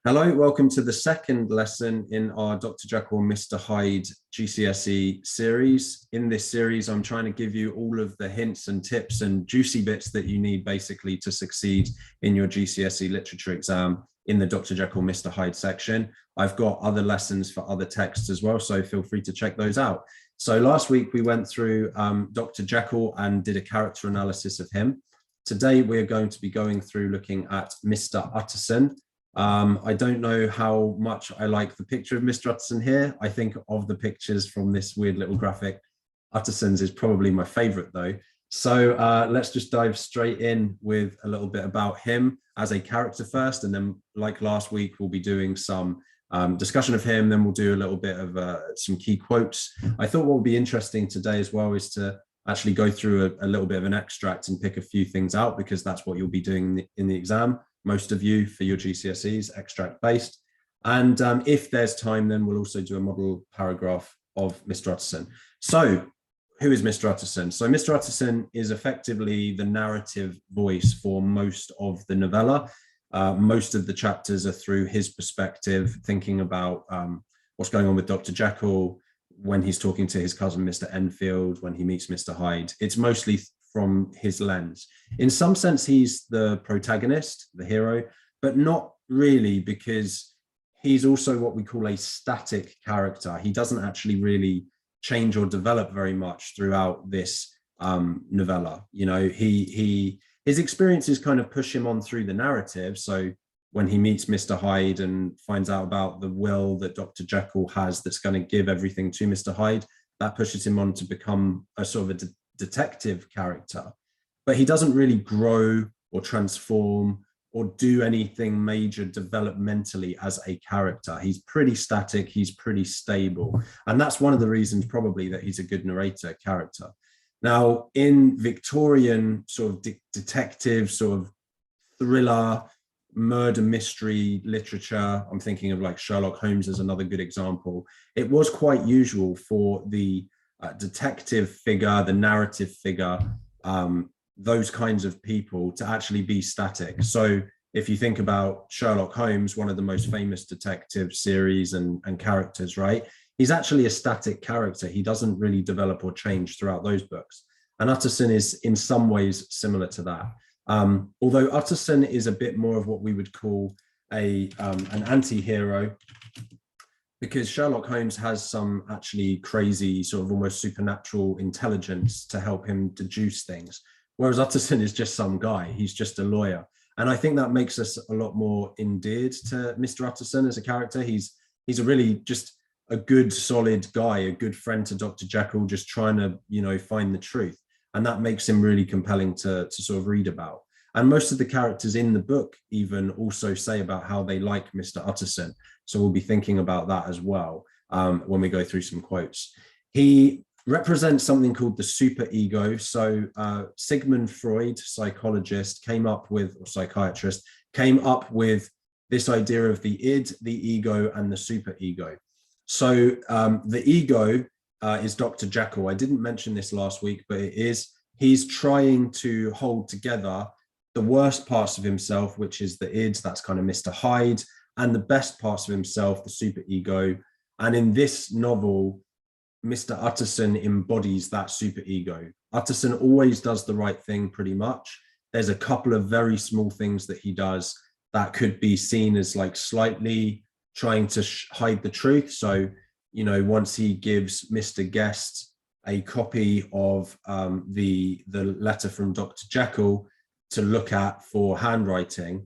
Hello, welcome to the second lesson in our Dr. Jekyll and Mr. Hyde GCSE series. In this series, I'm trying to give you all of the hints and tips and juicy bits that you need basically to succeed in your GCSE literature exam in the Dr. Jekyll, Mr. Hyde section. I've got other lessons for other texts as well, so feel free to check those out. So last week we went through Dr. Jekyll and did a character analysis of him. Today we're going to be going through looking at Mr. Utterson. I don't know how much I like the picture of Mr. Utterson here. I think of the pictures from this weird little graphic, Utterson's is probably my favorite though. So let's just dive straight in with a little bit about him as a character first, and then like last week, we'll be doing some discussion of him, then we'll do a little bit of some key quotes. I thought what would be interesting today as well is to actually go through a little bit of an extract and pick a few things out, because that's what you'll be doing in the exam. Most of you for your GCSEs, extract based. And if there's time, then we'll also do a model paragraph of Mr. Utterson. So who is Mr. Utterson? So Mr. Utterson is effectively the narrative voice for most of the novella. Most of the chapters are through his perspective, thinking about what's going on with Dr. Jekyll, when he's talking to his cousin, Mr. Enfield, when he meets Mr. Hyde. It's mostly from his lens. In some sense, he's the protagonist, the hero, but not really, because he's also what we call a static character. He doesn't actually really change or develop very much throughout this novella. You know, his experiences kind of push him on through the narrative. So when he meets Mr. Hyde and finds out about the will that Dr. Jekyll has that's going to give everything to Mr. Hyde, that pushes him on to become a sort of a detective character. But he doesn't really grow or transform or do anything major developmentally as a character. He's pretty static, he's pretty stable. And that's one of the reasons probably that he's a good narrator character. Now, in Victorian sort of detective, sort of thriller, murder mystery literature, I'm thinking of like Sherlock Holmes as another good example, it was quite usual for the detective figure, the narrative figure, those kinds of people to actually be static. So if you think about Sherlock Holmes, one of the most famous detective series and characters, right? He's actually a static character. He doesn't really develop or change throughout those books. And Utterson is in some ways similar to that. Although Utterson is a bit more of what we would call an anti-hero, because Sherlock Holmes has some actually crazy sort of almost supernatural intelligence to help him deduce things. Whereas Utterson is just some guy, he's just a lawyer. And I think that makes us a lot more endeared to Mr. Utterson as a character. He's a really just a good, solid guy, a good friend to Dr. Jekyll, just trying to, you know, find the truth. And that makes him really compelling to sort of read about. And most of the characters in the book even also say about how they like Mr. Utterson. So we'll be thinking about that as well when we go through some quotes. He represents something called the superego. So Sigmund Freud, psychologist, came up with, or psychiatrist, came up with this idea of the id, the ego, and the superego. So the ego is Dr. Jekyll. I didn't mention this last week, but it is. He's trying to hold together the worst parts of himself, which is the id, that's kind of Mr. Hyde, and the best parts of himself, the superego. And in this novel, Mr. Utterson embodies that superego. Utterson always does the right thing pretty much. There's a couple of very small things that he does that could be seen as like slightly trying to hide the truth. So, you know, once he gives Mr. Guest a copy of the letter from Dr. Jekyll to look at for handwriting,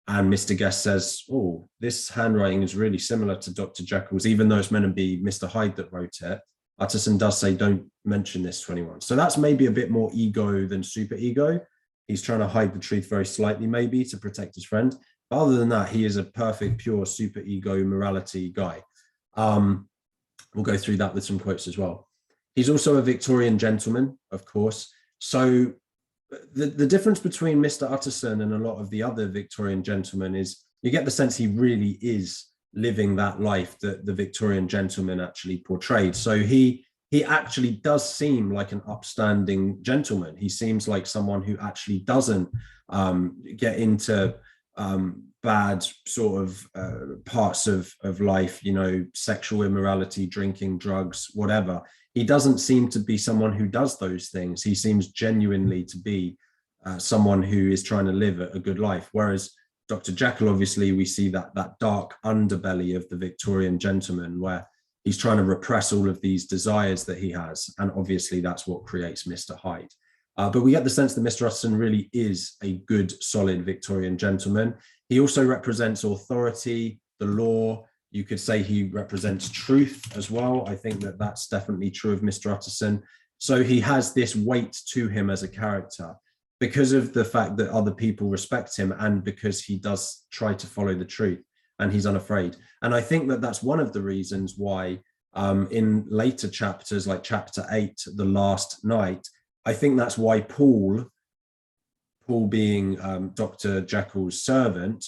and Mr. Guest says, oh, this handwriting is really similar to Dr. Jekyll's, even though it's meant to be Mr. Hyde that wrote it. Utterson does say, don't mention this to anyone. So that's maybe a bit more ego than superego. He's trying to hide the truth very slightly, maybe, to protect his friend. But other than that, he is a perfect, pure superego morality guy. We'll go through that with some quotes as well. He's also a Victorian gentleman, of course. So the difference between Mr. Utterson and a lot of the other Victorian gentlemen is you get the sense he really is living that life that the Victorian gentleman actually portrayed. So he actually does seem like an upstanding gentleman. He seems like someone who actually doesn't get into bad sort of parts of life, you know, sexual immorality, drinking, drugs, whatever. He doesn't seem to be someone who does those things. He seems genuinely to be someone who is trying to live a good life. Whereas Dr. Jekyll, obviously, we see that dark underbelly of the Victorian gentleman where he's trying to repress all of these desires that he has. And obviously that's what creates Mr. Hyde. But we get the sense that Mr. Utterson really is a good, solid Victorian gentleman. He also represents authority, the law. You could say he represents truth as well. I think that that's definitely true of Mr. Utterson. So he has this weight to him as a character because of the fact that other people respect him and because he does try to follow the truth and he's unafraid. And I think that that's one of the reasons why in later chapters, like chapter 8, The Last Night, I think that's why Paul being Dr. Jekyll's servant,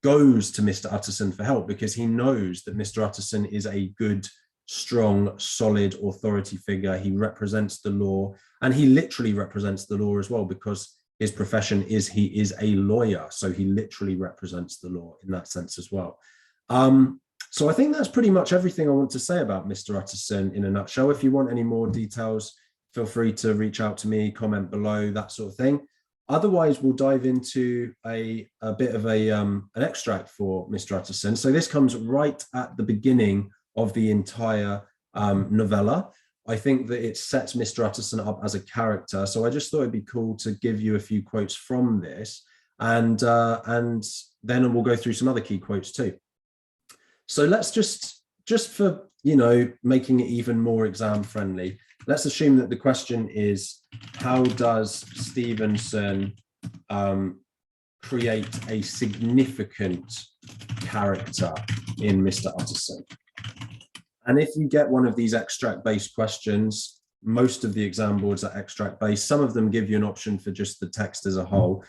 goes to Mr. Utterson for help because he knows that Mr. Utterson is a good, strong, solid authority figure. He represents the law, and he literally represents the law as well because his profession is he is a lawyer. So he literally represents the law in that sense as well. So I think that's pretty much everything I want to say about Mr. Utterson in a nutshell. If you want any more details, feel free to reach out to me, comment below, that sort of thing. Otherwise, we'll dive into a bit of an extract for Mr. Utterson. So this comes right at the beginning of the entire novella. I think that it sets Mr. Utterson up as a character. So I just thought it'd be cool to give you a few quotes from this, and then we'll go through some other key quotes too. So let's just for, you know, making it even more exam friendly, let's assume that the question is, how does Stevenson create a significant character in Mr. Utterson? And if you get one of these extract-based questions, most of the exam boards are extract-based. Some of them give you an option for just the text as a whole.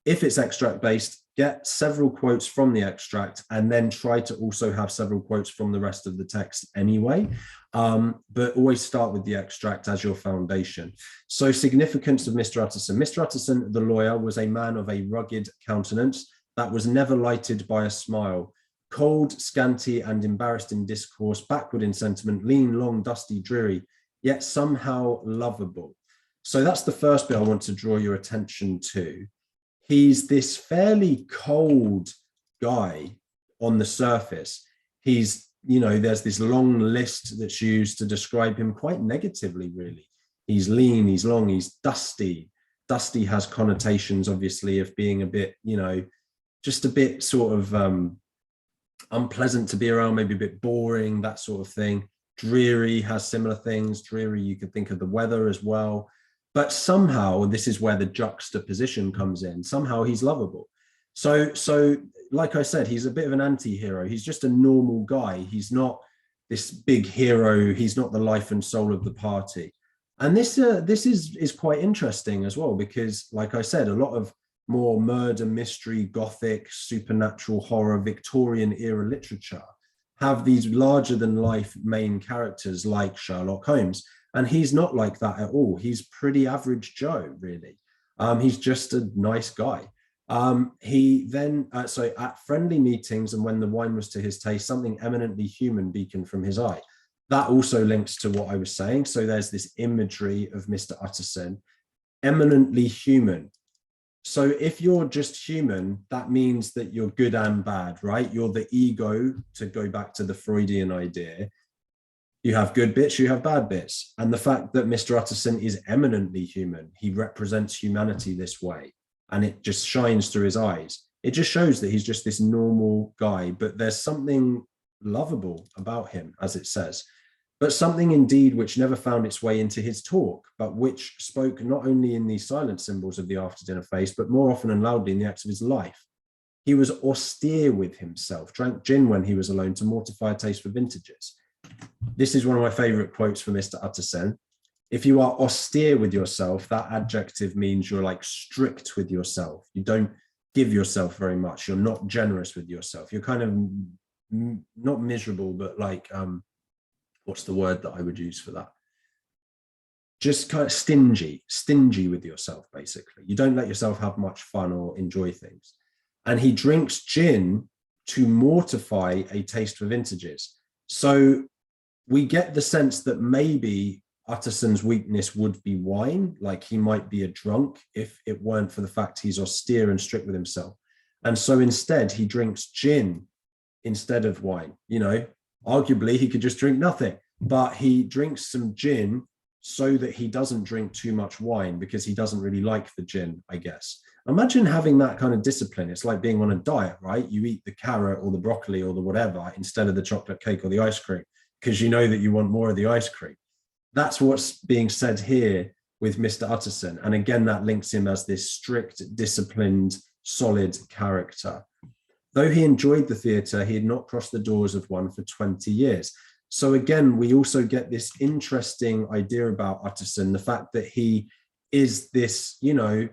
If it's extract-based, get several quotes from the extract and then try to also have several quotes from the rest of the text anyway. But always start with the extract as your foundation. So significance of Mr. Utterson. Mr. Utterson, the lawyer, was a man of a rugged countenance that was never lighted by a smile. Cold, scanty, and embarrassed in discourse, backward in sentiment, lean, long, dusty, dreary, yet somehow lovable. So that's the first bit I want to draw your attention to. He's this fairly cold guy on the surface. He's, you know, there's this long list that's used to describe him quite negatively, really. He's lean, he's long, he's dusty. Dusty has connotations, obviously, of being a bit, you know, just a bit sort of unpleasant to be around, maybe a bit boring, that sort of thing. Dreary has similar things. Dreary, you could think of the weather as well. But somehow, this is where the juxtaposition comes in. Somehow he's lovable. So like I said, he's a bit of an anti-hero. He's just a normal guy. He's not this big hero. He's not the life and soul of the party. And this is quite interesting as well, because like I said, a lot of more murder, mystery, gothic, supernatural horror, Victorian era literature have these larger than life main characters like Sherlock Holmes. And he's not like that at all. He's pretty average Joe, really. He's just a nice guy. He then, so at friendly meetings and when the wine was to his taste, something eminently human beaconed from his eye. That also links to what I was saying. So there's this imagery of Mr. Utterson, eminently human. So if you're just human, that means that you're good and bad, right? You're the ego, to go back to the Freudian idea. You have good bits, you have bad bits. And the fact that Mr. Utterson is eminently human, he represents humanity this way, and it just shines through his eyes. It just shows that he's just this normal guy, but there's something lovable about him, as it says, but something indeed which never found its way into his talk, but which spoke not only in the silent symbols of the after dinner face, but more often and loudly in the acts of his life. He was austere with himself, drank gin when he was alone to mortify a taste for vintages. This is one of my favorite quotes from Mr. Utterson. If you are austere with yourself, that adjective means you're like strict with yourself. You don't give yourself very much. You're not generous with yourself. You're kind of not miserable, but like, what's the word that I would use for that? Just kind of stingy with yourself, basically. You don't let yourself have much fun or enjoy things. and he drinks gin to mortify a taste for vintages. So we get the sense that maybe Utterson's weakness would be wine, like he might be a drunk if it weren't for the fact he's austere and strict with himself. And so instead he drinks gin instead of wine. You know, arguably he could just drink nothing, but he drinks some gin so that he doesn't drink too much wine because he doesn't really like the gin, I guess. Imagine having that kind of discipline. It's like being on a diet, right? You eat the carrot or the broccoli or the whatever instead of the chocolate cake or the ice cream because you know that you want more of the ice cream. That's what's being said here with Mr. Utterson. And again, that links him as this strict, disciplined, solid character. Though he enjoyed the theatre, he had not crossed the doors of one for 20 years. So again, we also get this interesting idea about Utterson, the fact that he is this, you know,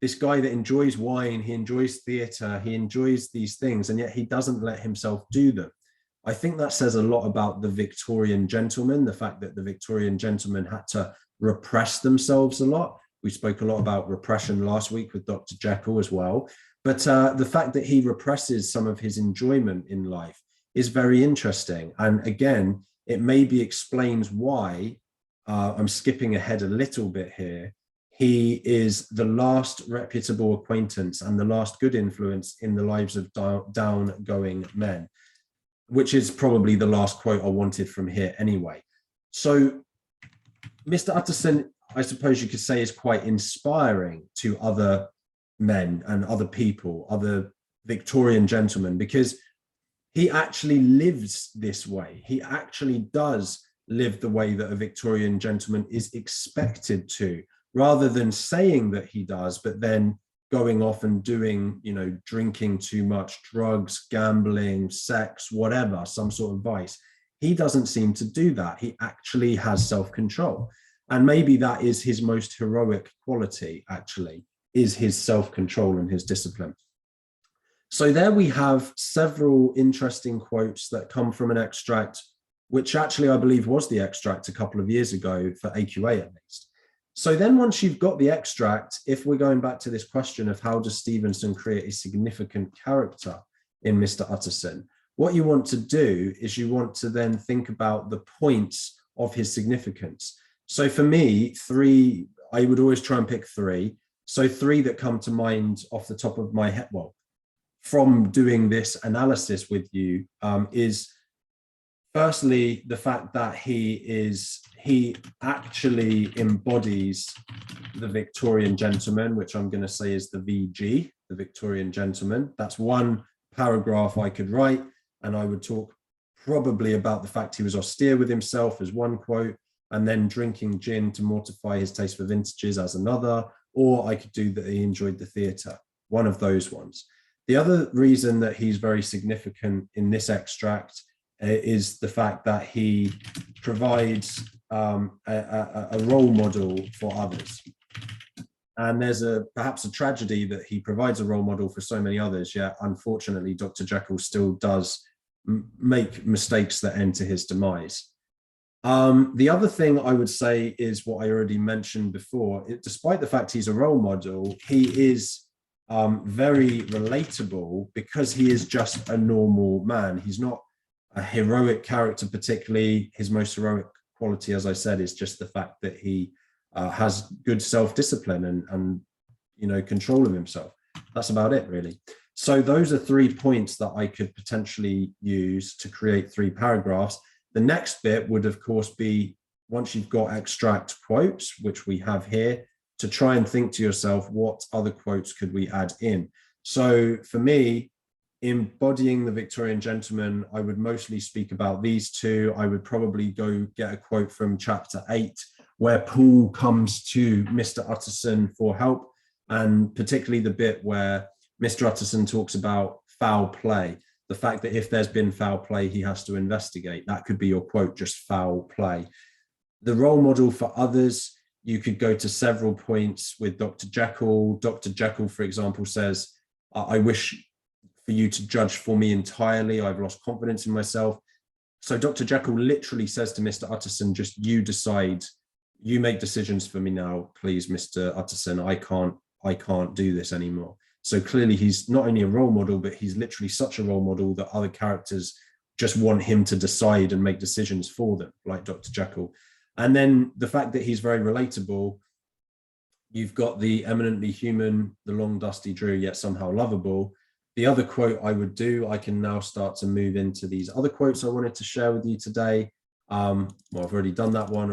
this guy that enjoys wine, he enjoys theatre, he enjoys these things, and yet he doesn't let himself do them. I think that says a lot about the Victorian gentleman, the fact that the Victorian gentlemen had to repress themselves a lot. We spoke a lot about repression last week with Dr. Jekyll as well. But the fact that he represses some of his enjoyment in life is very interesting. And again, it maybe explains why, I'm skipping ahead a little bit here, he is the last reputable acquaintance and the last good influence in the lives of down-going men, which is probably the last quote I wanted from here anyway. So Mr. Utterson, I suppose you could say, is quite inspiring to other men and other people, other Victorian gentlemen, because he actually lives this way. He actually does live the way that a Victorian gentleman is expected to, rather than saying that he does, but then going off and doing, you know, drinking too much, drugs, gambling, sex, whatever, some sort of vice. He doesn't seem to do that. He actually has self-control. And maybe that is his most heroic quality, actually, is his self-control and his discipline. So there we have several interesting quotes that come from an extract, which actually I believe was the extract a couple of years ago for AQA at least. So then once you've got the extract, if we're going back to this question of how does Stevenson create a significant character in Mr. Utterson, what you want to do is you want to then think about the points of his significance. So for me, three, I would always try and pick three. So three that come to mind off the top of my head, well, from doing this analysis with you, is firstly, the fact that he actually embodies the Victorian gentleman, which I'm going to say is the VG, the Victorian gentleman. That's one paragraph I could write, and I would talk probably about the fact he was austere with himself as one quote, and then drinking gin to mortify his taste for vintages as another, or I could do that he enjoyed the theatre, one of those ones. The other reason that he's very significant in this extract is the fact that he provides a role model for others. And there's perhaps a tragedy that he provides a role model for so many others, yet unfortunately Dr. Jekyll still does make mistakes that end to his demise. The other thing I would say is what I already mentioned before. Despite the fact he's a role model, he is very relatable because he is just a normal man. He's not a heroic character particularly. His most heroic quality, as I said, is just the fact that he has good self-discipline and you know, control of himself. That's about it, really. So those are 3 points that I could potentially use to create 3 paragraphs. The next bit would, of course, be once you've got extract quotes, which we have here, to try and think to yourself, what other quotes could we add in? So for me, embodying the Victorian gentleman, I would mostly speak about these 2. I would probably go get a quote from chapter 8, where Paul comes to Mr. Utterson for help, and particularly the bit where Mr. Utterson talks about foul play, the fact that if there's been foul play, he has to investigate. That could be your quote, just foul play. The role model for others, you could go to several points with Dr. Jekyll. Dr. Jekyll, for example, says, I wish for you to judge for me entirely. I've lost confidence in myself. So Dr. Jekyll literally says to Mr. Utterson, just you decide, you make decisions for me now, please, Mr. Utterson. I can't do this anymore. So clearly he's not only a role model, but he's literally such a role model that other characters just want him to decide and make decisions for them, like Dr. Jekyll. And then the fact that he's very relatable, you've got the eminently human, the long, dusty, dreary, yet somehow lovable. The other quote I would do, I can now start to move into these other quotes I wanted to share with you today. Well, I've already done that one,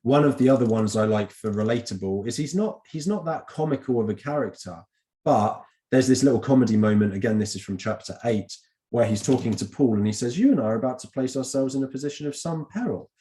One of the other ones I like for relatable is he's not that comical of a character, but there's this little comedy moment. Again, this is from chapter 8, where he's talking to Paul and he says, you and I are about to place ourselves in a position of some peril.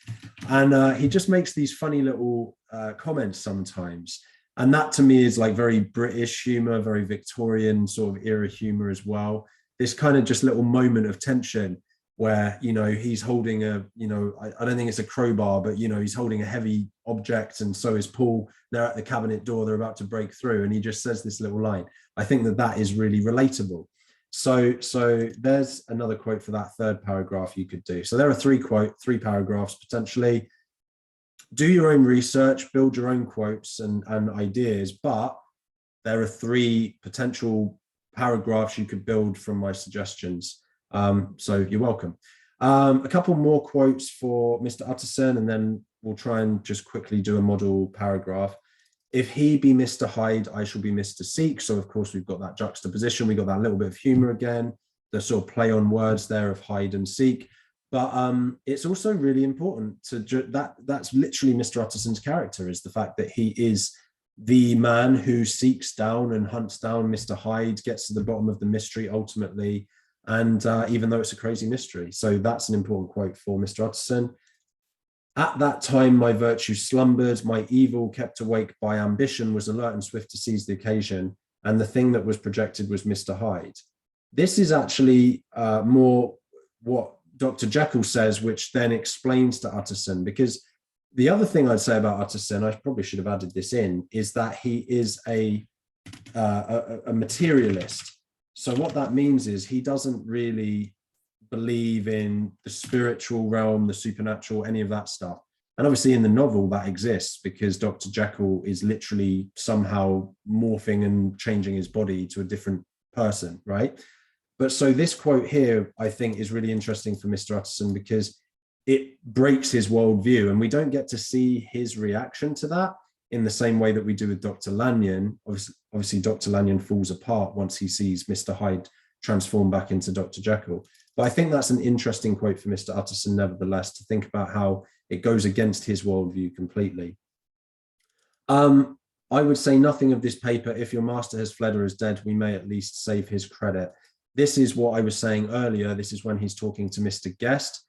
And he just makes these funny little comments sometimes. And that to me is like very British humor, very Victorian sort of era humor as well. This kind of just little moment of tension where, you know, he's holding a, you know, I don't think it's a crowbar, but, you know, he's holding a heavy object and so is Paul. They're at the cabinet door, they're about to break through. And he just says this little line. I think that that is really relatable. So there's another quote for that third paragraph you could do. So there are three paragraphs potentially. Do your own research, build your own quotes and ideas, but there are 3 potential paragraphs you could build from my suggestions. So you're welcome. A couple more quotes for Mr. Utterson, and then we'll try and just quickly do a model paragraph. If he be Mr. Hyde, I shall be Mr. Seek. So of course we've got that juxtaposition. We got that little bit of humor again, the sort of play on words there of hide and seek. But it's also really important to that's literally Mr. Utterson's character, is the fact that he is the man who seeks down and hunts down Mr. Hyde, gets to the bottom of the mystery ultimately, and even though it's a crazy mystery. So that's an important quote for Mr. Utterson. At that time, my virtue slumbered, my evil, kept awake by ambition, was alert and swift to seize the occasion, and the thing that was projected was Mr. Hyde. This is actually more what Dr. Jekyll says, which then explains to Utterson, because the other thing I'd say about Utterson, I probably should have added this in, is that he is a materialist. So what that means is he doesn't really believe in the spiritual realm, the supernatural, any of that stuff. And obviously in the novel that exists because Dr. Jekyll is literally somehow morphing and changing his body to a different person, right? But so this quote here, I think, is really interesting for Mr. Utterson because it breaks his worldview, and we don't get to see his reaction to that in the same way that we do with Dr. Lanyon. Obviously, Dr. Lanyon falls apart once he sees Mr. Hyde transform back into Dr. Jekyll. But I think that's an interesting quote for Mr. Utterson, nevertheless, to think about how it goes against his worldview completely. I would say nothing of this paper. If your master has fled or is dead, we may at least save his credit. This is what I was saying earlier. This is when he's talking to Mr. Guest.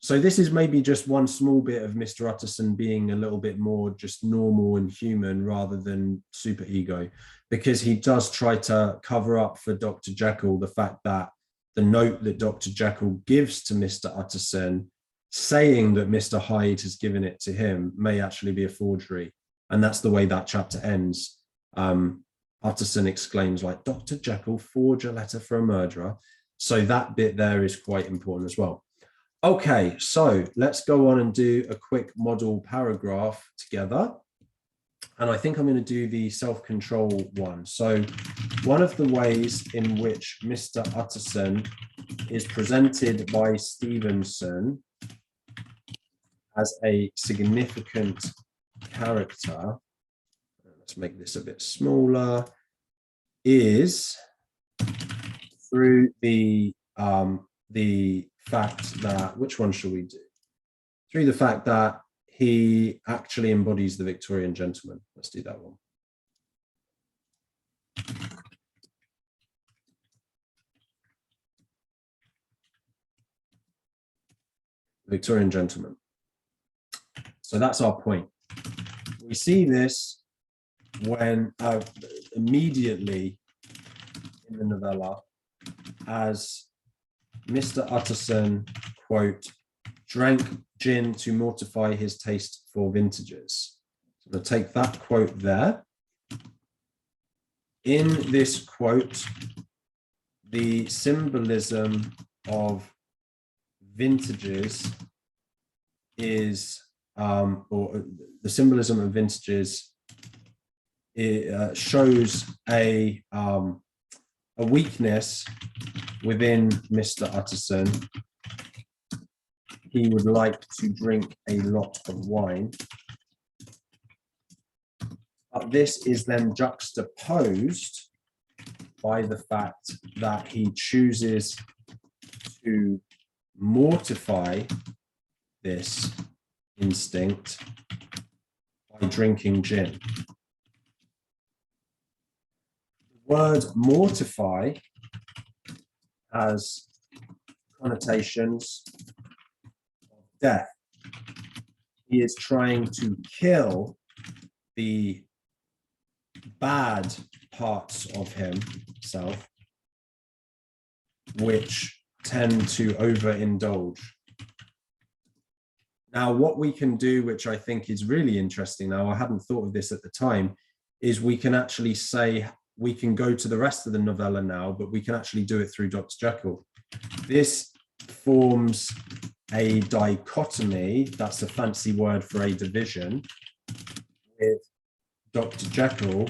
So this is maybe just one small bit of Mr. Utterson being a little bit more just normal and human rather than super ego, because he does try to cover up for Dr. Jekyll the fact that the note that Dr. Jekyll gives to Mr. Utterson saying that Mr. Hyde has given it to him may actually be a forgery. And that's the way that chapter ends. Utterson exclaims, like, Dr. Jekyll forged a letter for a murderer. So that bit there is quite important as well. Okay, so let's go on and do a quick model paragraph together. And I think I'm going to do the self-control one. So one of the ways in which Mr. Utterson is presented by Stevenson as a significant character, let's make this a bit smaller, is through the fact that, which one shall we do? Through the fact that he actually embodies the Victorian gentleman. Let's do that one. Victorian gentleman. So that's our point. We see this when immediately in the novella as Mr. Utterson, quote, drank gin to mortify his taste for vintages. So I'm going to take that quote there. In this quote, the symbolism of vintages is, or the symbolism of vintages it shows a weakness within Mr. Utterson. He would like to drink a lot of wine. But this is then juxtaposed by the fact that he chooses to mortify this instinct by drinking gin. The word mortify has connotations of death. He is trying to kill the bad parts of himself, which tend to overindulge. Now, what we can do, which I think is really interesting now, I hadn't thought of this at the time, is we can actually say, we can go to the rest of the novella now, but we can actually do it through Dr. Jekyll. This forms a dichotomy, that's a fancy word for a division, with Dr. Jekyll,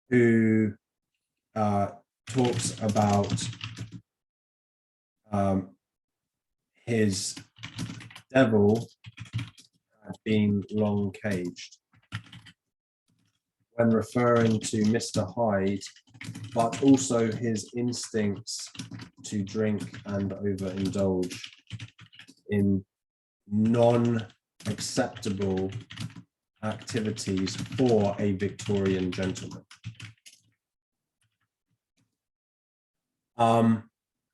who talks about his devil had been long caged when referring to Mr. Hyde, but also his instincts to drink and overindulge in non-acceptable activities for a Victorian gentleman.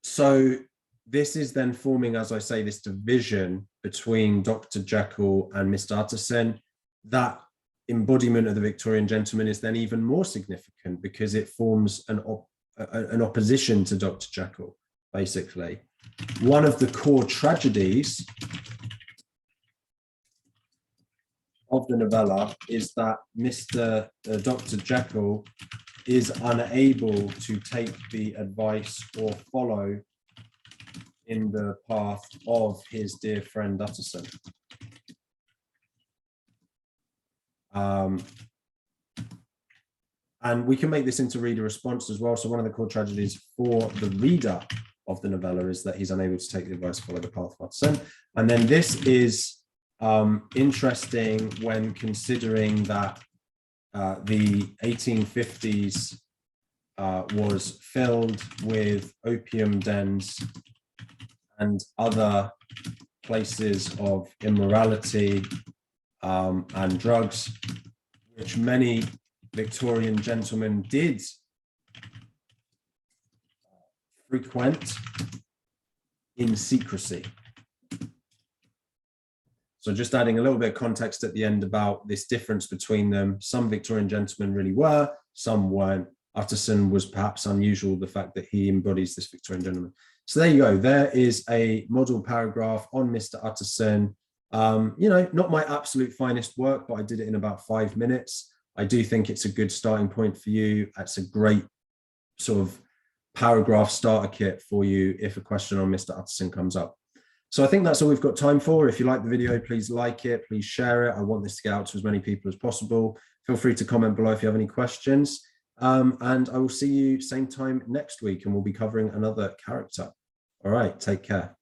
So this is then forming, as I say, this division between Dr. Jekyll and Mr. Utterson. That embodiment of the Victorian gentleman is then even more significant because it forms an opposition to Dr. Jekyll, basically. One of the core tragedies of the novella is that Dr. Jekyll is unable to take the advice or follow in the path of his dear friend Utterson. And we can make this into reader response as well. So one of the core tragedies for the reader of the novella is that he's unable to take the advice, follow the path of Utterson. And then this is interesting when considering that the 1850s was filled with opium dens and other places of immorality and drugs, which many Victorian gentlemen did frequent in secrecy. So just adding a little bit of context at the end about this difference between them. Some Victorian gentlemen really were, some weren't. Utterson was perhaps unusual, the fact that he embodies this Victorian gentleman. So there you go. There is a model paragraph on Mr. Utterson. You know, not my absolute finest work, but I did it in about 5 minutes. I do think it's a good starting point for you. It's a great sort of paragraph starter kit for you if a question on Mr. Utterson comes up. So I think that's all we've got time for. If you like the video, please like it, please share it. I want this to get out to as many people as possible. Feel free to comment below if you have any questions. And I will see you same time next week, and we'll be covering another character. All right, take care.